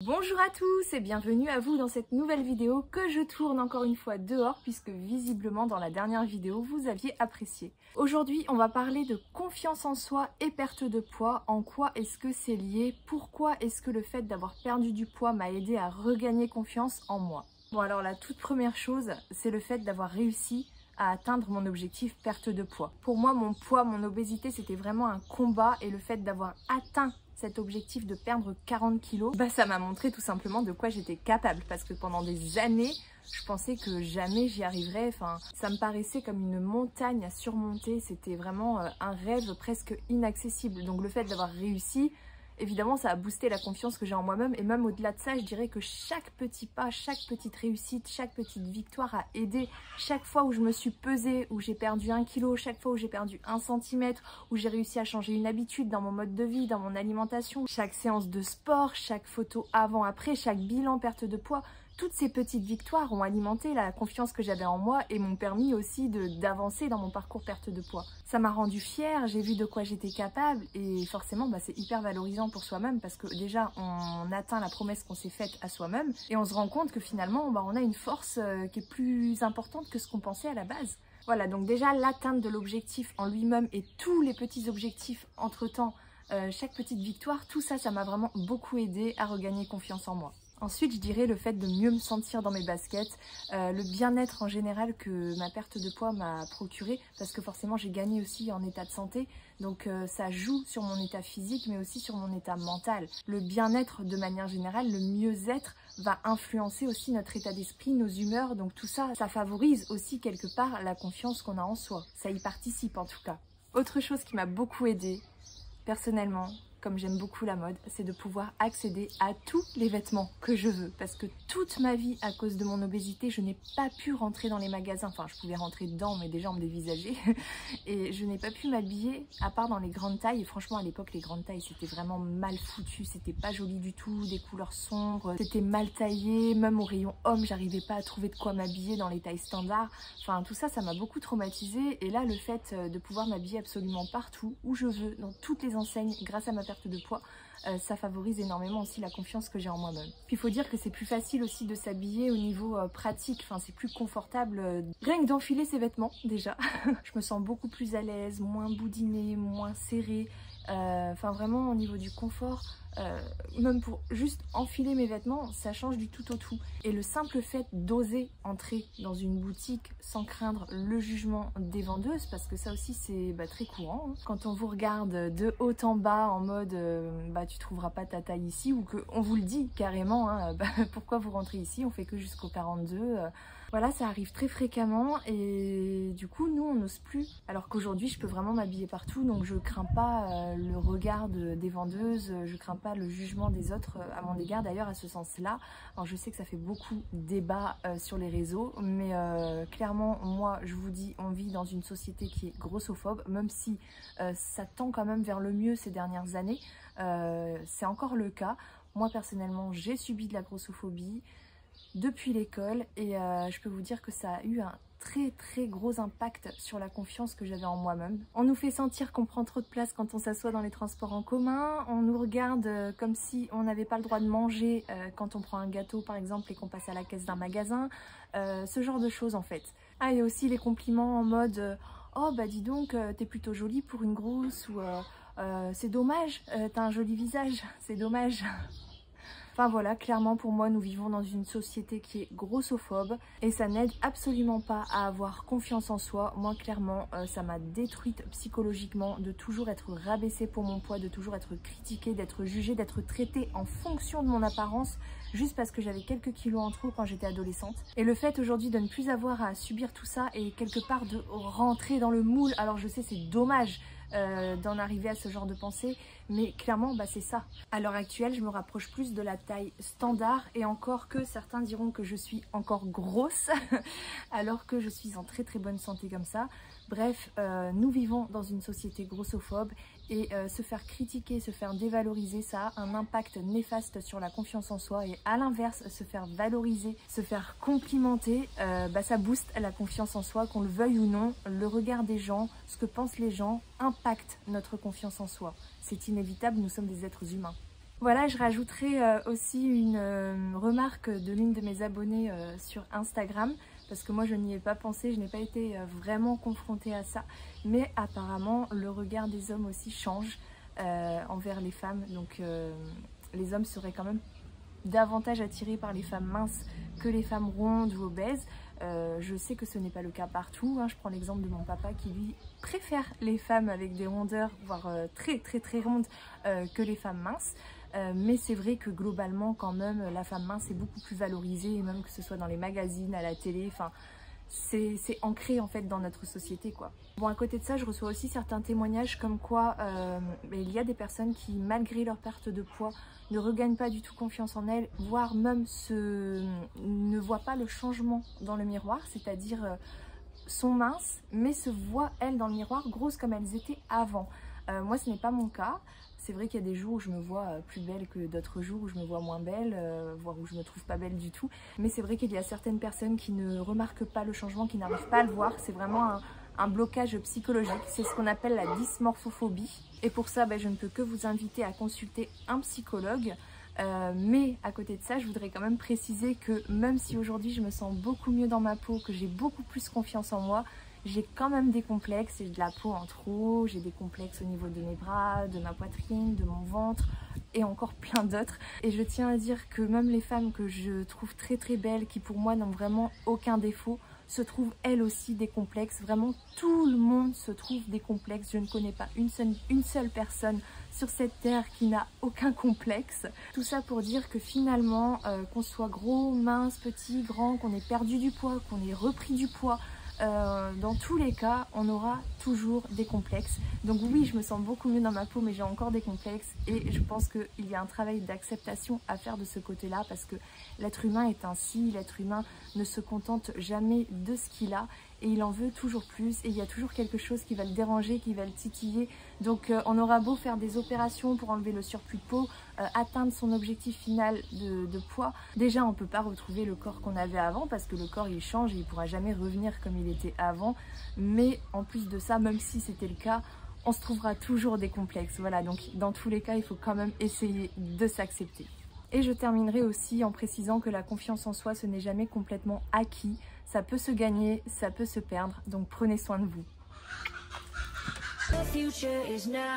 Bonjour à tous et bienvenue à vous dans cette nouvelle vidéo que je tourne encore une fois dehors puisque visiblement dans la dernière vidéo vous aviez apprécié. Aujourd'hui on va parler de confiance en soi et perte de poids. En quoi est-ce que c'est lié? Pourquoi est-ce que le fait d'avoir perdu du poids m'a aidé à regagner confiance en moi? Bon alors la toute première chose c'est le fait d'avoir réussi à atteindre mon objectif perte de poids. Pour moi mon poids, mon obésité c'était vraiment un combat et le fait d'avoir atteint cet objectif de perdre 40 kilos, ça m'a montré tout simplement de quoi j'étais capable parce que pendant des années, je pensais que jamais j'y arriverais. Enfin, ça me paraissait comme une montagne à surmonter. C'était vraiment un rêve presque inaccessible. Donc le fait d'avoir réussi, évidemment, ça a boosté la confiance que j'ai en moi-même. Et même au-delà de ça, je dirais que chaque petit pas, chaque petite réussite, chaque petite victoire a aidé. Chaque fois où je me suis pesée, où j'ai perdu 1 kilo, chaque fois où j'ai perdu 1 centimètre, où j'ai réussi à changer une habitude dans mon mode de vie, dans mon alimentation, chaque séance de sport, chaque photo avant-après, chaque bilan perte de poids, toutes ces petites victoires ont alimenté la confiance que j'avais en moi et m'ont permis aussi d'avancer dans mon parcours perte de poids. Ça m'a rendue fière, j'ai vu de quoi j'étais capable et forcément c'est hyper valorisant pour soi-même parce que déjà on atteint la promesse qu'on s'est faite à soi-même et on se rend compte que finalement on a une force qui est plus importante que ce qu'on pensait à la base. Voilà, donc déjà l'atteinte de l'objectif en lui-même et tous les petits objectifs entre-temps, chaque petite victoire, tout ça, ça m'a vraiment beaucoup aidé à regagner confiance en moi. Ensuite, je dirais le fait de mieux me sentir dans mes baskets, le bien-être en général que ma perte de poids m'a procuré, parce que forcément j'ai gagné aussi en état de santé, donc ça joue sur mon état physique mais aussi sur mon état mental. Le bien-être de manière générale, le mieux-être va influencer aussi notre état d'esprit, nos humeurs, donc tout ça, ça favorise aussi quelque part la confiance qu'on a en soi. Ça y participe en tout cas. Autre chose qui m'a beaucoup aidée, personnellement, comme j'aime beaucoup la mode, c'est de pouvoir accéder à tous les vêtements que je veux. Parce que toute ma vie, à cause de mon obésité, je n'ai pas pu rentrer dans les magasins. Enfin, je pouvais rentrer dedans, mais déjà on me dévisageait. Et je n'ai pas pu m'habiller, à part dans les grandes tailles. Et franchement, à l'époque, les grandes tailles, c'était vraiment mal foutu. C'était pas joli du tout, des couleurs sombres. C'était mal taillé. Même au rayon homme, j'arrivais pas à trouver de quoi m'habiller dans les tailles standards. Enfin, tout ça, ça m'a beaucoup traumatisée. Et là, le fait de pouvoir m'habiller absolument partout, où je veux, dans toutes les enseignes, grâce à ma perte de poids, ça favorise énormément aussi la confiance que j'ai en moi-même. Puis il faut dire que c'est plus facile aussi de s'habiller au niveau pratique, enfin c'est plus confortable, rien que d'enfiler ses vêtements déjà. Je me sens beaucoup plus à l'aise, moins boudinée, moins serrée, enfin vraiment au niveau du confort, même pour juste enfiler mes vêtements, ça change du tout au tout. Et le simple fait d'oser entrer dans une boutique sans craindre le jugement des vendeuses, parce que ça aussi c'est très courant, hein. Quand on vous regarde de haut en bas en mode tu trouveras pas ta taille ici, ou qu'on vous le dit carrément, hein, pourquoi vous rentrez ici, on fait que jusqu'au 42. Voilà, ça arrive très fréquemment et du coup nous on n'ose plus, alors qu'aujourd'hui je peux vraiment m'habiller partout, donc je crains pas le regard des vendeuses, je crains pas le jugement des autres à mon égard. D'ailleurs à ce sens-là, alors je sais que ça fait beaucoup débat sur les réseaux, mais clairement moi je vous dis, on vit dans une société qui est grossophobe, même si ça tend quand même vers le mieux ces dernières années, c'est encore le cas. Moi personnellement j'ai subi de la grossophobie depuis l'école et je peux vous dire que ça a eu un très gros impact sur la confiance que j'avais en moi-même. On nous fait sentir qu'on prend trop de place quand on s'assoit dans les transports en commun, on nous regarde comme si on n'avait pas le droit de manger quand on prend un gâteau par exemple et qu'on passe à la caisse d'un magasin, ce genre de choses en fait. Ah, et aussi les compliments en mode oh bah dis donc t'es plutôt jolie pour une grosse, ou c'est dommage, t'as un joli visage, c'est dommage. Enfin voilà, clairement pour moi nous vivons dans une société qui est grossophobe et ça n'aide absolument pas à avoir confiance en soi. Moi clairement ça m'a détruite psychologiquement de toujours être rabaissée pour mon poids, de toujours être critiquée, d'être jugée, d'être traitée en fonction de mon apparence juste parce que j'avais quelques kilos en trop quand j'étais adolescente. Et le fait aujourd'hui de ne plus avoir à subir tout ça et quelque part de rentrer dans le moule, alors je sais c'est dommage d'en arriver à ce genre de pensée, mais clairement c'est ça. À l'heure actuelle je me rapproche plus de la taille standard et encore que certains diront que je suis encore grosse alors que je suis en très bonne santé comme ça. Bref, nous vivons dans une société grossophobe et se faire critiquer, se faire dévaloriser, ça a un impact néfaste sur la confiance en soi, et à l'inverse, se faire valoriser, se faire complimenter, ça booste la confiance en soi, qu'on le veuille ou non. Le regard des gens, ce que pensent les gens impacte notre confiance en soi. C'est inévitable, nous sommes des êtres humains. Voilà, je rajouterai aussi une remarque de l'une de mes abonnées sur Instagram, parce que moi je n'y ai pas pensé, je n'ai pas été vraiment confrontée à ça, mais apparemment le regard des hommes aussi change envers les femmes, donc les hommes seraient quand même davantage attirés par les femmes minces que les femmes rondes ou obèses. Je sais que ce n'est pas le cas partout, hein. Je prends l'exemple de mon papa qui lui préfère les femmes avec des rondeurs, voire très rondes, que les femmes minces. Mais c'est vrai que globalement quand même la femme mince est beaucoup plus valorisée, et même que ce soit dans les magazines, à la télé, enfin c'est ancré en fait dans notre société quoi. Bon, à côté de ça, je reçois aussi certains témoignages comme quoi il y a des personnes qui, malgré leur perte de poids, ne regagnent pas du tout confiance en elles, voire même ne voient pas le changement dans le miroir, c'est-à-dire sont minces mais se voient elles dans le miroir grosses comme elles étaient avant. Moi ce n'est pas mon cas. C'est vrai qu'il y a des jours où je me vois plus belle que d'autres jours où je me vois moins belle, voire où je me trouve pas belle du tout. Mais c'est vrai qu'il y a certaines personnes qui ne remarquent pas le changement, qui n'arrivent pas à le voir. C'est vraiment un blocage psychologique. C'est ce qu'on appelle la dysmorphophobie. Et pour ça, je ne peux que vous inviter à consulter un psychologue. Mais à côté de ça, je voudrais quand même préciser que même si aujourd'hui je me sens beaucoup mieux dans ma peau, que j'ai beaucoup plus confiance en moi, j'ai quand même des complexes, j'ai de la peau en trop, j'ai des complexes au niveau de mes bras, de ma poitrine, de mon ventre et encore plein d'autres. Et je tiens à dire que même les femmes que je trouve très belles, qui pour moi n'ont vraiment aucun défaut, se trouvent elles aussi des complexes. Vraiment tout le monde se trouve des complexes. Je ne connais pas une seule personne sur cette terre qui n'a aucun complexe. Tout ça pour dire que finalement, qu'on soit gros, mince, petit, grand, qu'on ait perdu du poids, qu'on ait repris du poids, dans tous les cas, on aura toujours des complexes. Donc oui, je me sens beaucoup mieux dans ma peau, mais j'ai encore des complexes. Et je pense qu'il y a un travail d'acceptation à faire de ce côté-là, parce que l'être humain est ainsi. L'être humain ne se contente jamais de ce qu'il a, et il en veut toujours plus. Et il y a toujours quelque chose qui va le déranger, qui va le titiller. Donc on aura beau faire des opérations pour enlever le surplus de peau, atteindre son objectif final de poids. Déjà, on ne peut pas retrouver le corps qu'on avait avant, parce que le corps il change et il ne pourra jamais revenir comme il était avant. Mais en plus de ça, même si c'était le cas, on se trouvera toujours des complexes. Voilà, donc dans tous les cas, il faut quand même essayer de s'accepter. Et je terminerai aussi en précisant que la confiance en soi, ce n'est jamais complètement acquis. Ça peut se gagner, ça peut se perdre, donc prenez soin de vous. The future is now.